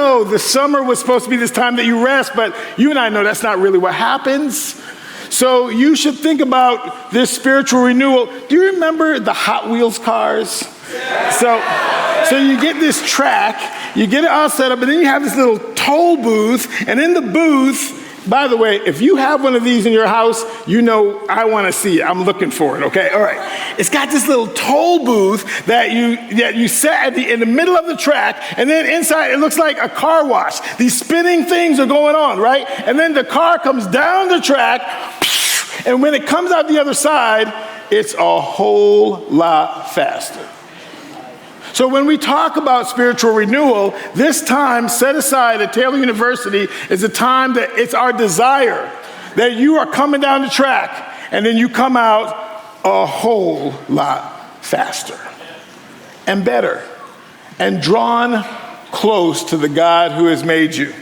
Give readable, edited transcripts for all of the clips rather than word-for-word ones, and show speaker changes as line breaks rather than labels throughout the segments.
know the summer was supposed to be this time that you rest, but you and I know that's not really what happens. So you should think about this spiritual renewal. Do you remember the Hot Wheels cars? So you get this track, you get it all set up, and then you have this little toll booth, and in the booth, by the way, if you have one of these in your house, you know I want to see it. I'm looking for it, okay? All right. It's got this little toll booth that you set in the middle of the track, and then inside it looks like a car wash. These spinning things are going on, right? And then the car comes down the track, and when it comes out the other side, it's a whole lot faster. So when we talk about spiritual renewal, this time set aside at Taylor University is a time that it's our desire that you are coming down the track and then you come out a whole lot faster and better and drawn close to the God who has made you.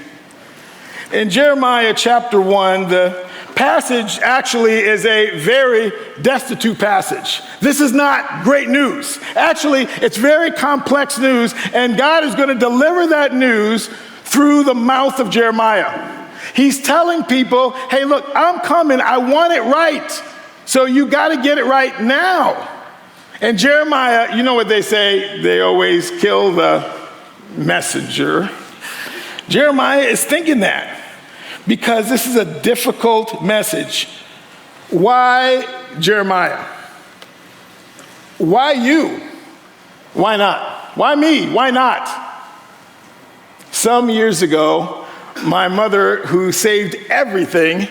In Jeremiah chapter 1, the passage actually is a very destitute passage. This is not great news. Actually, it's very complex news, and God is going to deliver that news through the mouth of Jeremiah. He's telling people, hey, look, I'm coming. I want it right. So you got to get it right now. And Jeremiah, you know what they say? They always kill the messenger. Jeremiah is thinking that, because this is a difficult message. Why Jeremiah? Why you? Why not? Why me? Why not? Some years ago, my mother, who saved everything,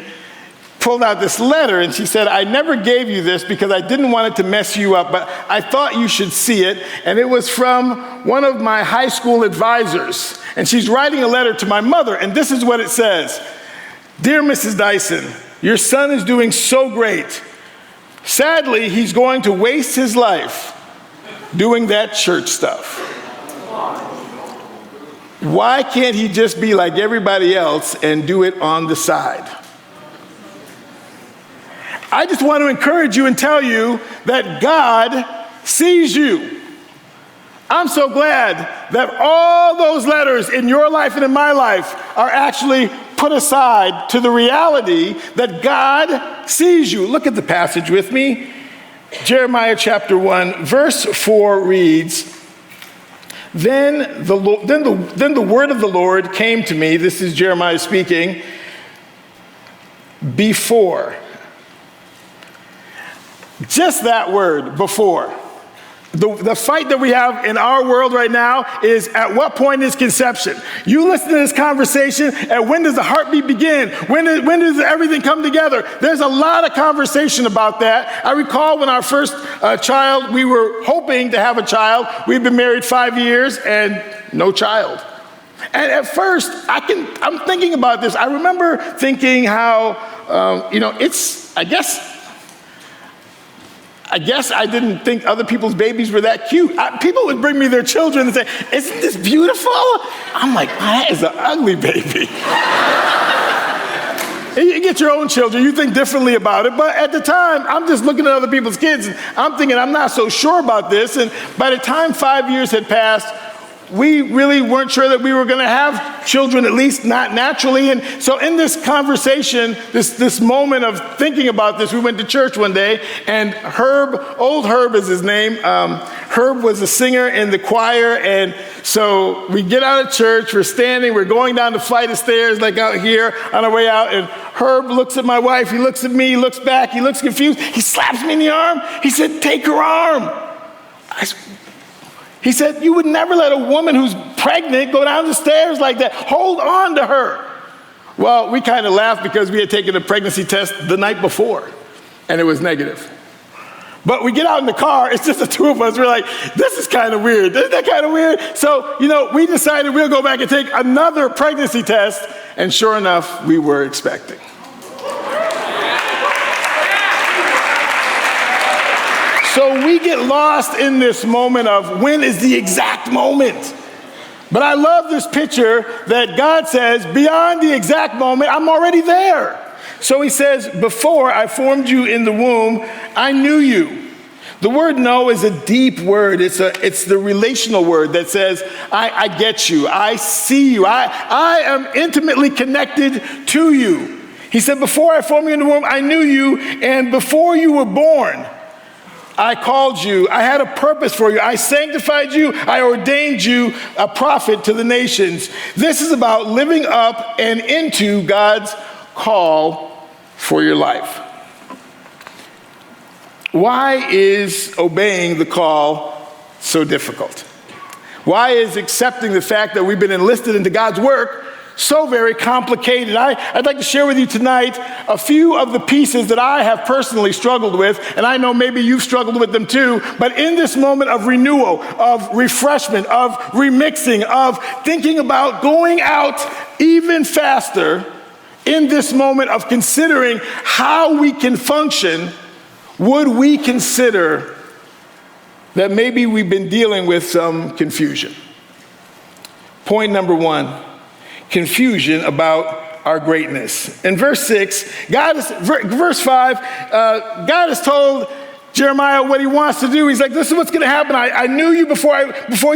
pulled out this letter and she said, I never gave you this because I didn't want it to mess you up, but I thought you should see it. And it was from one of my high school advisors. And she's writing a letter to my mother, and this is what it says. Dear Mrs. Dyson, your son is doing so great. Sadly, he's going to waste his life doing that church stuff. Why can't he just be like everybody else and do it on the side? I just want to encourage you and tell you that God sees you. I'm so glad that all those letters in your life and in my life are actually put aside to the reality that God sees you. Look at the passage with me. Jeremiah chapter 1, verse 4 reads, Then the word of the Lord came to me, this is Jeremiah speaking, before. Just that word, before. The fight that we have in our world right now is at what point is conception? You listen to this conversation, and when does the heartbeat begin? When does everything come together? There's a lot of conversation about that. I recall when our first child, we were hoping to have a child. We've been married 5 years and no child. And at first, I'm thinking about this. I remember thinking how, I guess I didn't think other people's babies were that cute. People would bring me their children and say, isn't this beautiful? I'm like, that is an ugly baby. And you get your own children, you think differently about it. But at the time, I'm just looking at other people's kids, and I'm thinking, I'm not so sure about this. And by the time 5 years had passed, we really weren't sure that we were going to have children, at least not naturally. And so in this conversation, this moment of thinking about this, we went to church one day, and old Herb is his name. Herb was a singer in the choir. And so we get out of church, we're standing, we're going down the flight of stairs like out here on our way out. And Herb looks at my wife, he looks at me, he looks back, he looks confused. He slaps me in the arm. He said, take her arm. He said, you would never let a woman who's pregnant go down the stairs like that. Hold on to her. Well, we kind of laughed because we had taken a pregnancy test the night before, and it was negative. But we get out in the car, it's just the two of us. We're like, this is kind of weird. Isn't that kind of weird? So, we decided we'll go back and take another pregnancy test, and sure enough, we were expecting. So we get lost in this moment of when is the exact moment. But I love this picture that God says, beyond the exact moment, I'm already there. So he says, before I formed you in the womb, I knew you. The word know is a deep word. It's the relational word that says, I get you, I see you, I am intimately connected to you. He said, before I formed you in the womb, I knew you, and before you were born, I called you. I had a purpose for you. I sanctified you. I ordained you a prophet to the nations. This is about living up and into God's call for your life. Why is obeying the call so difficult? Why is accepting the fact that we've been enlisted into God's work so very complicated? I'd like to share with you tonight a few of the pieces that I have personally struggled with, and I know maybe you've struggled with them too, but in this moment of renewal, of refreshment, of remixing, of thinking about going out even faster, in this moment of considering how we can function, would we consider that maybe we've been dealing with some confusion? Point number one, confusion about our greatness. In verse 6, verse 5, God has told Jeremiah what he wants to do. He's like, this is what's going to happen. I knew you before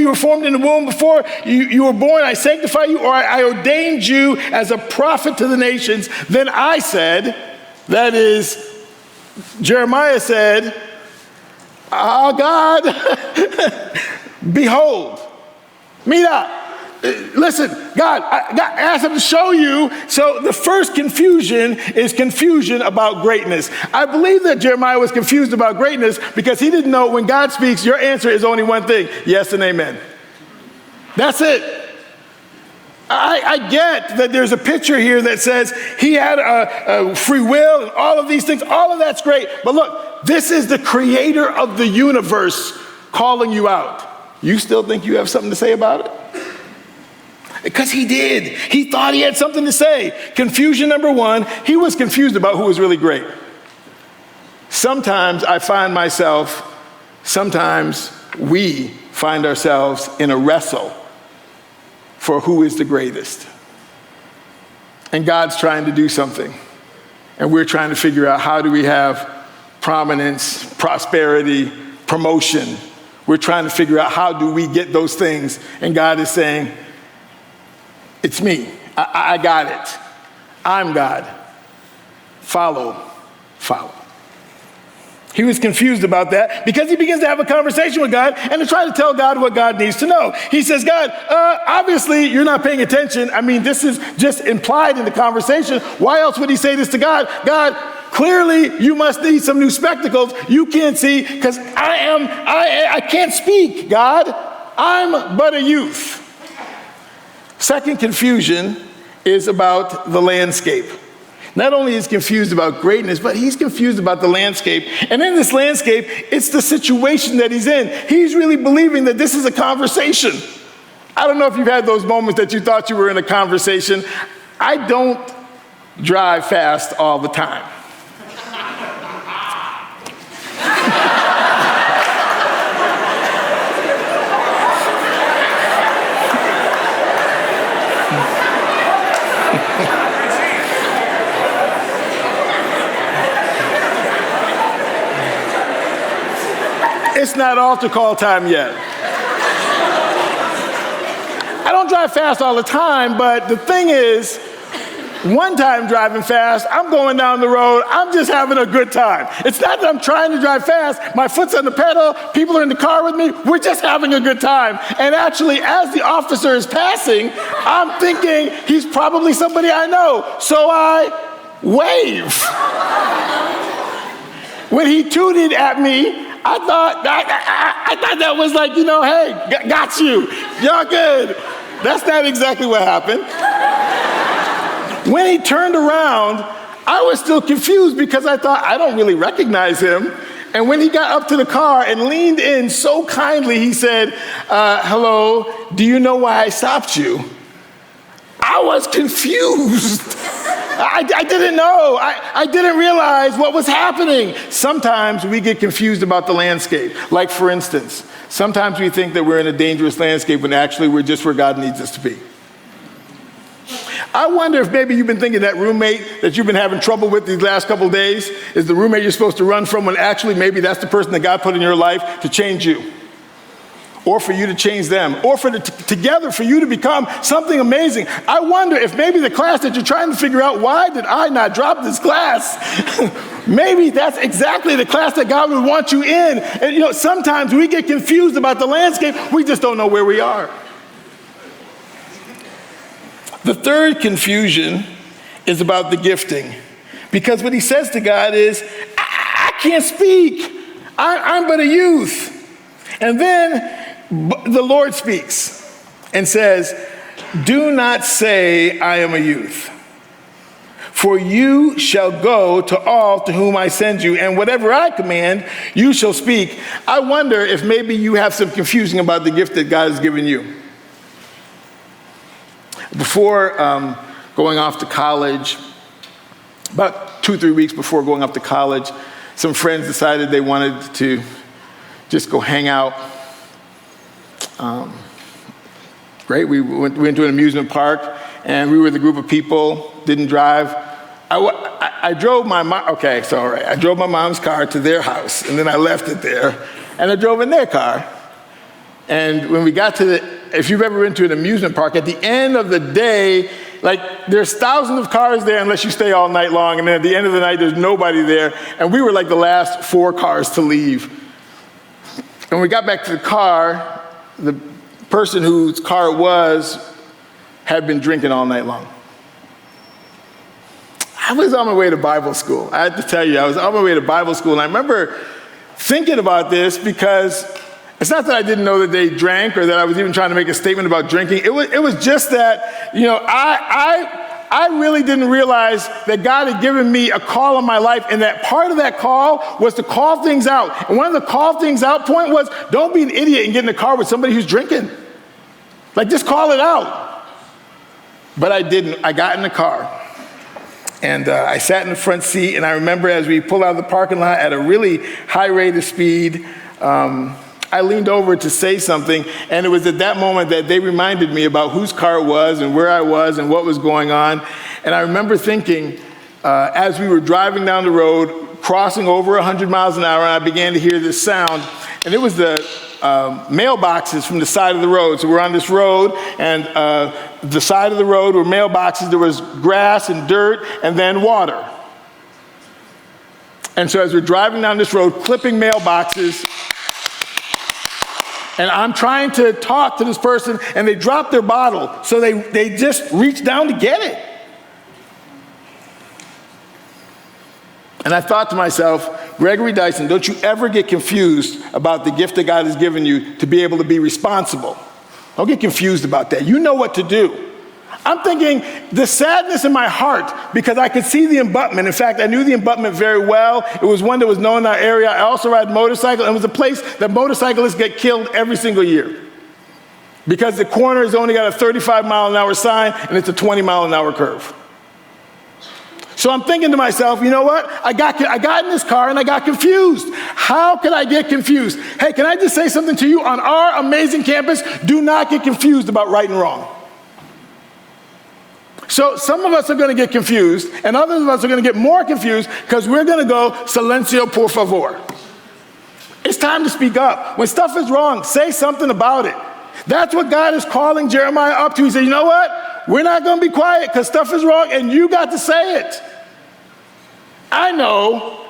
you were formed in the womb, before you were born. I sanctified you, or I ordained you as a prophet to the nations. Then I said, that is, Jeremiah said, God, behold, listen, God asked him to show you. So the first confusion is confusion about greatness. I believe that Jeremiah was confused about greatness because he didn't know when God speaks, your answer is only one thing, yes and amen. That's it. I get that there's a picture here that says he had a free will and all of these things. All of that's great. But look, this is the creator of the universe calling you out. You still think you have something to say about it? Because he did. He thought he had something to say. Confusion number one, he was confused about who was really great. Sometimes we find ourselves in a wrestle for who is the greatest. And God's trying to do something. And we're trying to figure out, how do we have prominence, prosperity, promotion? We're trying to figure out, how do we get those things? And God is saying, it's me. I got it. I'm God. Follow. He was confused about that because he begins to have a conversation with God and to try to tell God what God needs to know. He says, God, obviously you're not paying attention. I mean, this is just implied in the conversation. Why else would he say this to God? God, clearly you must need some new spectacles. You can't see because I can't speak, God. I'm but a youth. Second confusion is about the landscape. Not only is he confused about greatness, but he's confused about the landscape. And in this landscape, it's the situation that he's in. He's really believing that this is a conversation. I don't know if you've had those moments that you thought you were in a conversation. I don't drive fast all the time. It's not altar call time yet. I don't drive fast all the time, but the thing is, one time driving fast, I'm going down the road, I'm just having a good time. It's not that I'm trying to drive fast, my foot's on the pedal, people are in the car with me, we're just having a good time. And actually, as the officer is passing, I'm thinking he's probably somebody I know, so I wave. When he tooted at me, I thought that was like, hey, got you. You're good. That's not exactly what happened. When he turned around, I was still confused because I thought, I don't really recognize him. And when he got up to the car and leaned in so kindly, he said, hello, do you know why I stopped you? I was confused. I didn't know. I didn't realize what was happening. Sometimes we get confused about the landscape. Like, for instance, sometimes we think that we're in a dangerous landscape when actually we're just where God needs us to be. I wonder if maybe you've been thinking that roommate that you've been having trouble with these last couple of days is the roommate you're supposed to run from, when actually maybe that's the person that God put in your life to change you, or for you to change them, or for together for you to become something amazing. I wonder if maybe the class that you're trying to figure out, why did I not drop this class? Maybe that's exactly the class that God would want you in. And sometimes we get confused about the landscape. We just don't know where we are. The third confusion is about the gifting. Because what he says to God is, I can't speak. I'm but a youth. And then the Lord speaks and says, do not say I am a youth, for you shall go to all to whom I send you, and whatever I command, you shall speak. I wonder if maybe you have some confusion about the gift that God has given you. Before going off to college, about 2-3 weeks before going off to college, some friends decided they wanted to just go hang out. Great, we went to an amusement park, and we were with a group of people, didn't drive. I drove my mom, okay, so all right. I drove my mom's car to their house, and then I left it there, and I drove in their car. And when we got to if you've ever been to an amusement park, at the end of the day, there's thousands of cars there unless you stay all night long, and then at the end of the night, there's nobody there, and we were like the last 4 cars to leave. And when we got back to the car, the person whose car it was had been drinking all night long. I was on my way to Bible school. I had to tell you, I was on my way to Bible school, and I remember thinking about this because it's not that I didn't know that they drank or that I was even trying to make a statement about drinking. It was just that, I really didn't realize that God had given me a call on my life, and that part of that call was to call things out. And one of the call things out point was, don't be an idiot and get in the car with somebody who's drinking. Just call it out. But I didn't. I got in the car, and I sat in the front seat, and I remember as we pulled out of the parking lot at a really high rate of speed, I leaned over to say something, and it was at that moment that they reminded me about whose car it was and where I was and what was going on. And I remember thinking, as we were driving down the road, crossing over 100 miles an hour, and I began to hear this sound, and it was the mailboxes from the side of the road. So we're on this road, and the side of the road were mailboxes. There was grass and dirt and then water. And so as we're driving down this road, clipping mailboxes, and I'm trying to talk to this person, and they drop their bottle. So they just reach down to get it. And I thought to myself, Gregory Dyson, don't you ever get confused about the gift that God has given you to be able to be responsible. Don't get confused about that. You know what to do. I'm thinking the sadness in my heart because I could see the abutment. In fact, I knew the abutment very well. It was one that was known in our area. I also ride motorcycle, and it was a place that motorcyclists get killed every single year because the corner has only got a 35-mile-an-hour sign, and it's a 20-mile-an-hour curve. So I'm thinking to myself, you know what? I got in this car and I got confused. How could I get confused? Hey, can I just say something to you? On our amazing campus, do not get confused about right and wrong. So some of us are going to get confused, and others of us are going to get more confused because we're going to go, silencio por favor. It's time to speak up. When stuff is wrong, say something about it. That's what God is calling Jeremiah up to. He said, you know what? We're not going to be quiet because stuff is wrong, and you got to say it. I know,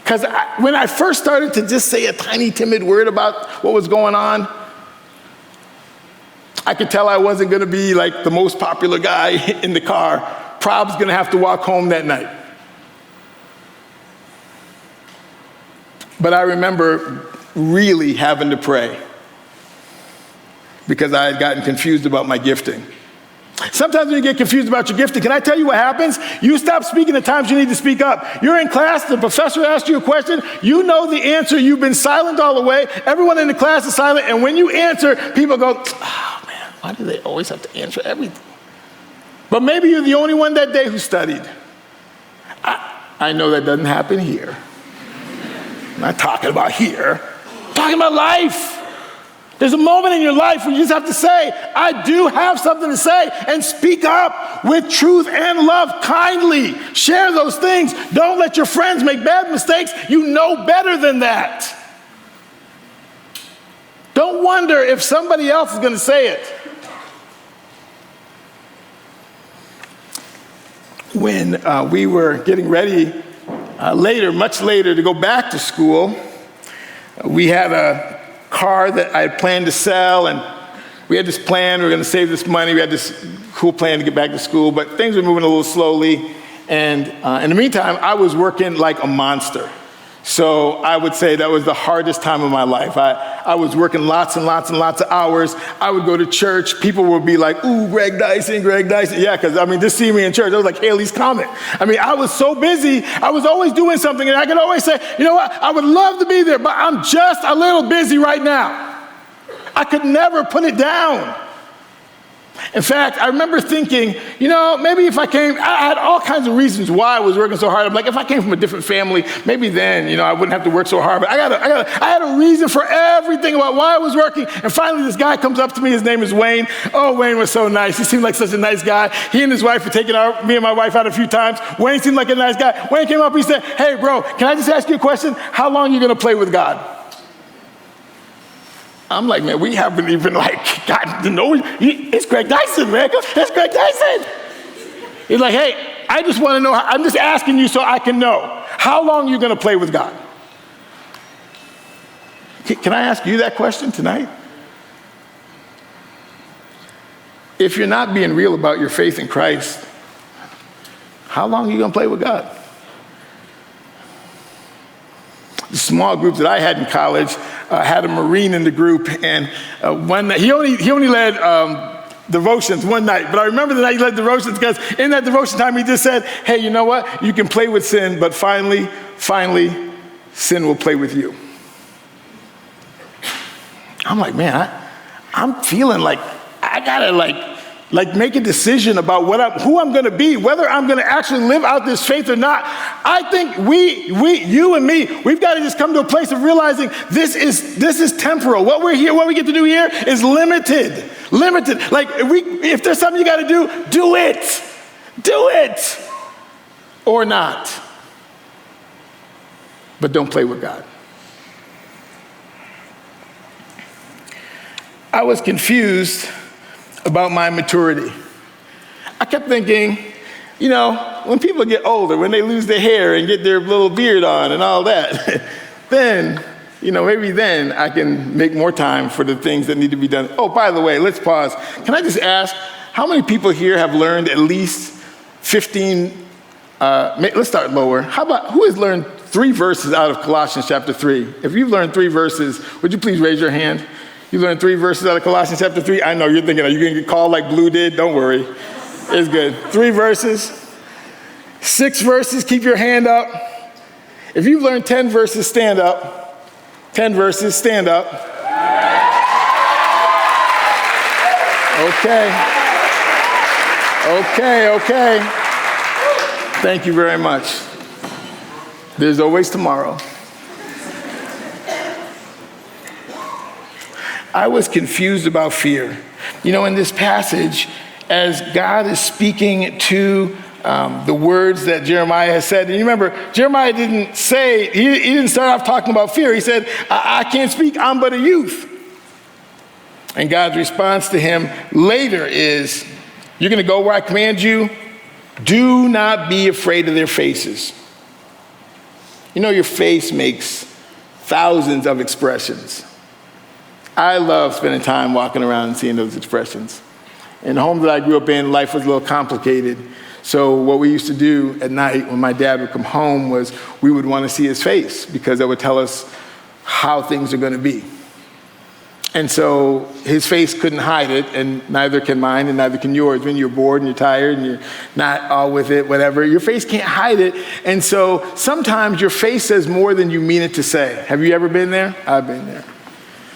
because when I first started to just say a tiny, timid word about what was going on, I could tell I wasn't going to be like the most popular guy in the car. Prob's going to have to walk home that night. But I remember really having to pray because I had gotten confused about my gifting. Sometimes when you get confused about your gifting, can I tell you what happens? You stop speaking at times you need to speak up. You're in class, the professor asks you a question, you know the answer, you've been silent all the way, everyone in the class is silent, and when you answer, people go, oh man, why do they always have to answer everything? But maybe you're the only one that day who studied. I know that doesn't happen here. I'm not talking about here, I'm talking about life. There's a moment in your life where you just have to say, I do have something to say, and speak up with truth and love kindly. Share those things. Don't let your friends make bad mistakes. You know better than that. Don't wonder if somebody else is going to say it. When we were getting ready much later, to go back to school, we had a car that I had planned to sell, and we had this plan. We were going to save this money. We had this cool plan to get back to school, but things were moving a little slowly. And in the meantime, I was working like a monster. So I would say that was the hardest time of my life. I was working lots and lots and lots of hours. I would go to church. People would be like, ooh, Greg Dyson, Greg Dyson. Yeah, because, just see me in church. I was like Haley's Comet. I was so busy. I was always doing something, and I could always say, you know what, I would love to be there, but I'm just a little busy right now. I could never put it down. In fact, I remember thinking, maybe if I had all kinds of reasons why I was working so hard. I'm like, if I came from a different family, maybe then, I wouldn't have to work so hard. But I had a reason for everything about why I was working. And finally, this guy comes up to me. His name is Wayne. Oh, Wayne was so nice. He seemed like such a nice guy. He and his wife were taking me and my wife out a few times. Wayne seemed like a nice guy. Wayne came up. He said, hey, bro, can I just ask you a question? How long are you going to play with God? I'm like, man, we haven't even gotten to know. It's Greg Dyson, man. It's Greg Dyson. He's like, hey, I just want to know. I'm just asking you so I can know. How long are you going to play with God? Can I ask you that question tonight? If you're not being real about your faith in Christ, how long are you going to play with God? The small group that I had in college had a Marine in the group, and one night, he only led devotions one night, but I remember the night he led devotions because in that devotion time he just said, hey, you know what? You can play with sin, but finally, sin will play with you. I'm like, man, I'm feeling like I gotta make a decision about who I'm going to be, whether I'm going to actually live out this faith or not. I think you and me, we've got to just come to a place of realizing this is temporal. What we get to do here is limited. Like if there's something you got to do it, or not. But don't play with God. I was confused about my maturity. I kept thinking, when people get older, when they lose their hair and get their little beard on and all that, then, maybe then I can make more time for the things that need to be done. Oh, by the way, let's pause. Can I just ask, how many people here have learned at least 15, let's start lower. Who has learned 3 verses out of Colossians chapter 3? If you've learned 3 verses, would you please raise your hand? You learned 3 verses out of Colossians chapter 3? I know, you're thinking, are you going to get called like Blue did? Don't worry. It's good. 3 verses. 6 verses, keep your hand up. If you've learned 10 verses, stand up. 10 verses, stand up. Okay. Thank you very much. There's always tomorrow. I was confused about fear. In this passage, as God is speaking to the words that Jeremiah has said, and you remember, Jeremiah didn't say, he didn't start off talking about fear. He said, I can't speak, I'm but a youth. And God's response to him later is, you're going to go where I command you. Do not be afraid of their faces. Your face makes thousands of expressions. I love spending time walking around and seeing those expressions. In the home that I grew up in, life was a little complicated. So what we used to do at night when my dad would come home was we would want to see his face because that would tell us how things are going to be. And so his face couldn't hide it, and neither can mine, and neither can yours. When you're bored and you're tired and you're not all with it, whatever, your face can't hide it. And so sometimes your face says more than you mean it to say. Have you ever been there? I've been there.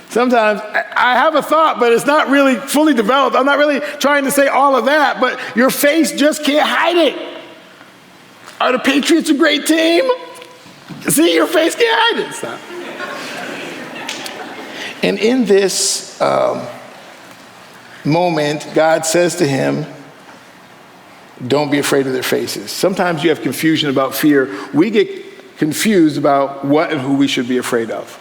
Sometimes I have a thought, but it's not really fully developed. I'm not really trying to say all of that, but your face just can't hide it. Are the Patriots a great team? See, your face can't hide it. Stop. And in this moment, God says to him, don't be afraid of their faces. Sometimes you have confusion about fear. We get confused about what and who we should be afraid of.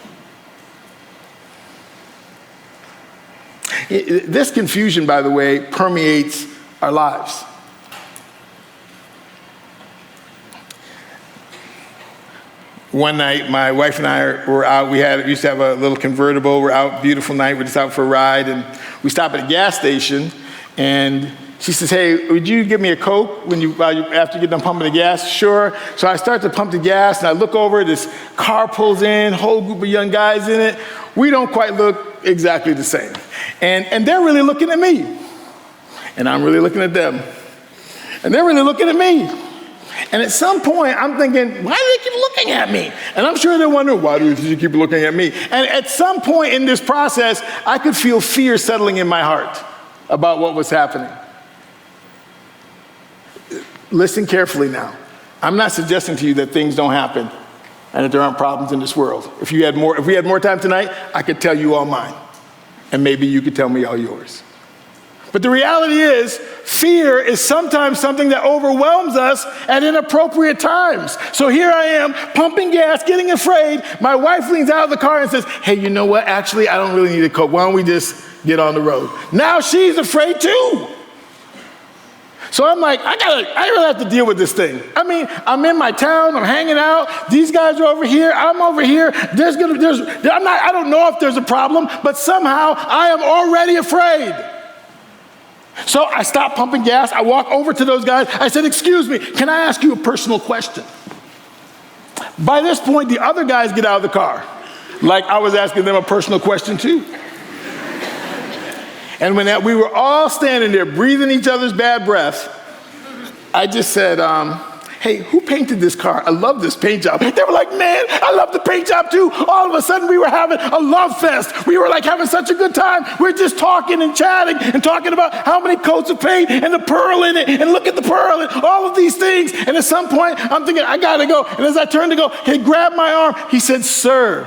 This confusion, by the way, permeates our lives. One night, my wife and I were out. We used to have a little convertible. We're out, beautiful night. We're just out for a ride, and we stop at a gas station. And she says, "Hey, would you give me a Coke after you get done pumping the gas?" Sure. So I start to pump the gas, and I look over. This car pulls in, whole group of young guys in it. We don't quite look exactly the same, and they're really looking at me, and I'm really looking at them, and they're really looking at me. And at some point, I'm thinking, why do they keep looking at me? And I'm sure they're wondering, why do you keep looking at me? And at some point in this process, I could feel fear settling in my heart about what was happening. Listen carefully now. I'm not suggesting to you that things don't happen and that there aren't problems in this world. If we had more time tonight, I could tell you all mine. And maybe you could tell me all yours. But the reality is, fear is sometimes something that overwhelms us at inappropriate times. So here I am, pumping gas, getting afraid. My wife leans out of the car and says, "Hey, you know what? Actually, I don't really need a Coke. Why don't we just get on the road?" Now she's afraid too. So I'm like, I really have to deal with this thing. I mean, I'm in my town, I'm hanging out. These guys are over here, I'm over here. I don't know if there's a problem, but somehow I am already afraid. So I stop pumping gas. I walk over to those guys. I said, "Excuse me, can I ask you a personal question?" By this point, the other guys get out of the car, like I was asking them a personal question too. And when we were all standing there breathing each other's bad breath, I just said, "Hey, who painted this car? I love this paint job." They were like, "Man, I love the paint job too." All of a sudden, we were having a love fest. We were like having such a good time. We're just talking and chatting and talking about how many coats of paint and the pearl in it, and look at the pearl and all of these things. And at some point, I'm thinking, I gotta go. And as I turned to go, he grabbed my arm. He said, "Sir,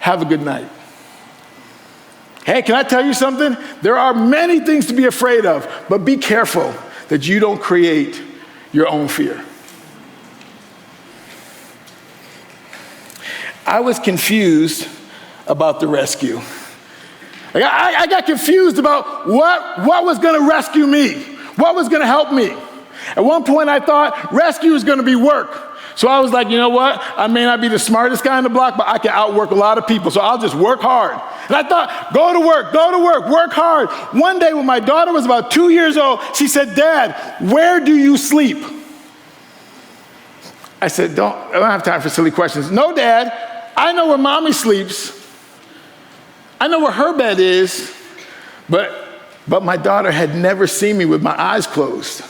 have a good night." Hey, can I tell you something? There are many things to be afraid of, but be careful that you don't create your own fear. I was confused about the rescue. I got confused about what was going to rescue me, what was going to help me. At one point, I thought rescue is going to be work. So I was like, you know what? I may not be the smartest guy on the block, but I can outwork a lot of people, so I'll just work hard. And I thought, go to work, work hard. One day when my daughter was about 2 years old, she said, "Dad, where do you sleep?" I said, I don't have time for silly questions. "No, Dad, I know where Mommy sleeps. I know where her bed is." But my daughter had never seen me with my eyes closed.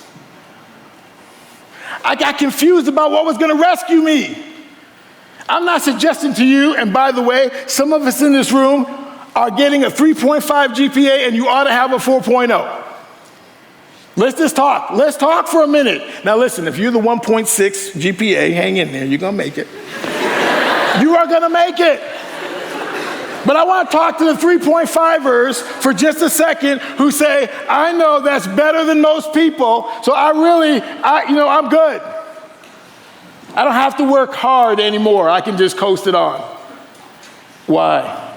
I got confused about what was going to rescue me. I'm not suggesting to you, and by the way, some of us in this room are getting a 3.5 GPA and you ought to have a 4.0. Let's just talk. Let's talk for a minute. Now listen, if you're the 1.6 GPA, hang in there, you're going to make it. You are going to make it. But I want to talk to the 3.5ers for just a second who say, "I know that's better than most people, so I'm good. I don't have to work hard anymore. I can just coast it on." Why?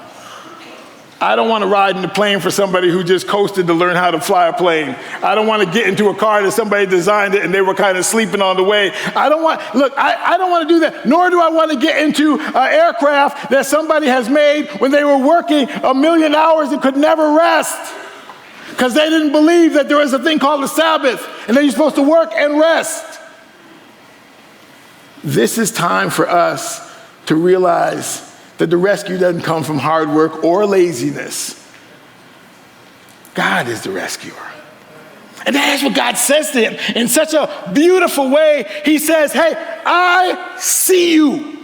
I don't want to ride in the plane for somebody who just coasted to learn how to fly a plane. I don't want to get into a car that somebody designed it and they were kind of sleeping on the way. I don't want to do that, nor do I want to get into an aircraft that somebody has made when they were working 1,000,000 hours and could never rest because they didn't believe that there was a thing called a Sabbath and that you're supposed to work and rest. This is time for us to realize that the rescue doesn't come from hard work or laziness. God is the rescuer. And that's what God says to him in such a beautiful way. He says, "Hey, I see you.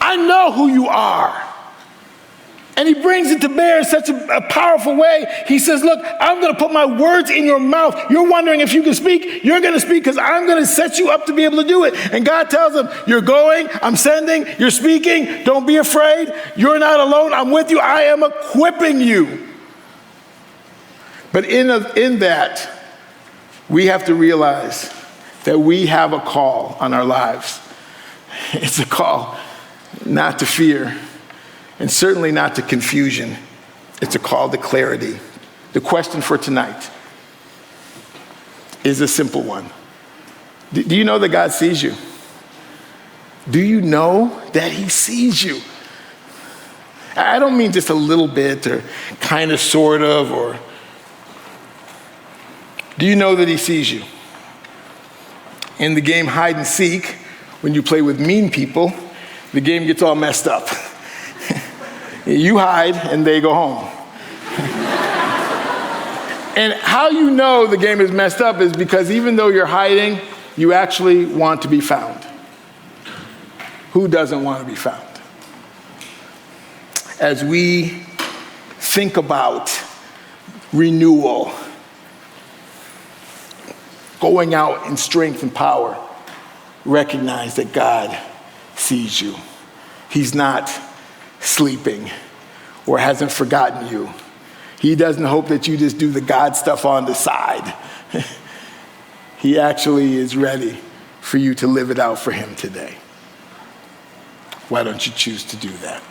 I know who you are. And he brings it to bear in such a powerful way. He says, look, I'm going to put my words in your mouth. You're wondering if you can speak. You're going to speak because I'm going to set you up to be able to do it. And God tells him, you're going, I'm sending, you're speaking. Don't be afraid. You're not alone. I'm with you. I am equipping you. But in that, we have to realize that we have a call on our lives. It's a call not to fear, and certainly not to confusion. It's a call to clarity. The question for tonight is a simple one. Do you know that God sees you? Do you know that he sees you? I don't mean just a little bit or kind of, sort of, or do you know that he sees you? In the game hide and seek, when you play with mean people, the game gets all messed up. You hide and they go home. And how you know the game is messed up is because even though you're hiding, you actually want to be found. Who doesn't want to be found? As we think about renewal, going out in strength and power, recognize that God sees you. He's not sleeping or hasn't forgotten you. He doesn't hope that you just do the God stuff on the side. He actually is ready for you to live it out for him today. Why don't you choose to do that?